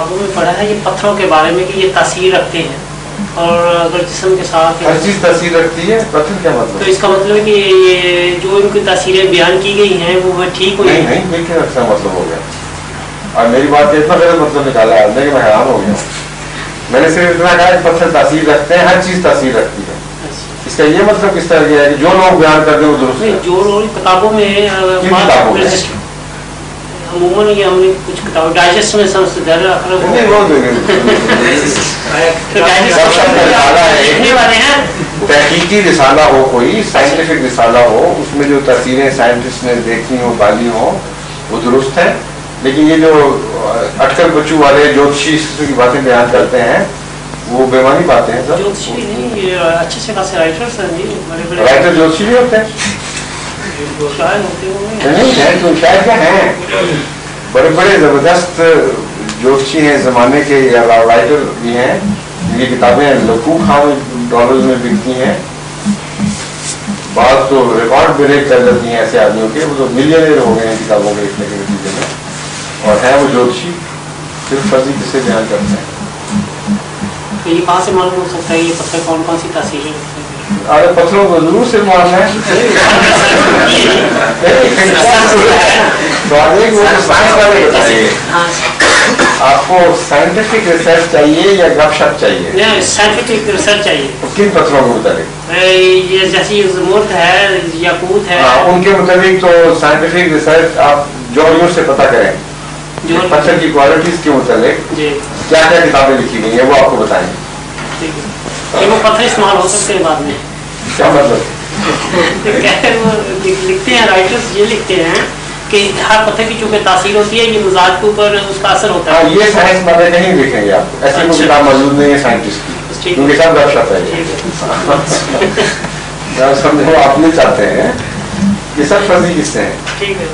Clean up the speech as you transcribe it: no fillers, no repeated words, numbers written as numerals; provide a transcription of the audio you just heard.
किताबों में पढ़ा है ये पत्थरों के बारे में कि ये तासीर रखते हैं और अगर जिस्म के साथ हर चीज तासीर रखती है, पत्थर क्या मतलब? तो इसका मतलब है कि ये जो इनकी तासीरें बयान की गई हैं वो ठीक हुई? नहीं, बिल्कुल अच्छा मतलब हो गया। और मेरी बात इतना गलत मतलब निकाला आपने कि मैं हैरान हो गया। मैंने सिर्फ इतना कहा कि पत्थर तासीर रखते हैं, हर चीज तासीर रखती है। इसका ये मतलब किस तरह है कि जो लोग बयान करते हैं वो दुरुस्त है? जो लोग किताबों में अमूमन ये हमने कुछ किताब डाइजेस्ट में तहकीकी रिसाला हो, कोई साइंटिफिक रिसाला हो, उसमें जो तस्वीरें साइंटिस्ट ने देखी हो, डाली हो, वो दुरुस्त है। लेकिन ये जो अटकल बच्चू वाले ज्योतिषी की बातें बयान करते हैं वो बेमानी बातें हैं सर। ज्योतिषी नहीं, ये अच्छे से खासे राइटर्स हैं जी, बड़े राइटर ज्योतिषी भी होते हैं? शायद होते होंगे। नहीं, तो शायद क्या हैं, बड़े बड़े जबरदस्त ज्योतिषी हैं जमाने के, या राइटर भी हैं। ये किताबें लाखों डॉलर में बिकती हैं, बात तो रिकॉर्ड ब्रेक कर लेती हैं ऐसे आदमियों के, वो तो मिलियनर हो गए हैं किताबों के लिखने के नतीजे में। और है वो ज्योतिषी सिर्फ फर्जी किसे बयान करते हैं। तो ये कहाँ से मालूम हो सकता है ये पत्थर कौन कौन सी तासीरें रखते हैं? अरे पत्थरों को जरूर से मानना है। साइंस वाले बताइए, आपको साइंटिफिक रिसर्च चाहिए या गपशप चाहिए? साइंटिफिक रिसर्च चाहिए। किन पत्थरों के मुताबिक? ये जैसे ज़मरुद है, याकूत है, उनके मुताबिक तो साइंटिफिक रिसर्च आप जो से पता करें जो पत्थर की क्वालिटीज के मुताबिक क्या क्या किताबें लिखी गई है वो आपको बताएंगे। वो पत्थर इस्तेमाल हो सकते हैं बाद में। क्या मतलब? वो लिखते हैं राइटर्स, ये लिखते हैं कि हर पत्थर की चूंकि तासीर होती है, ये मिजाज के ऊपर उसका असर होता है। ये साइंस वाले नहीं लिखेंगे आपको, ऐसी कोई किताब मौजूद नहीं है साइंटिस्ट की, क्योंकि सब गपशप है। समझो आप नहीं चाहते हैं, ये सब फर्जी किस्से हैं। ठीक है।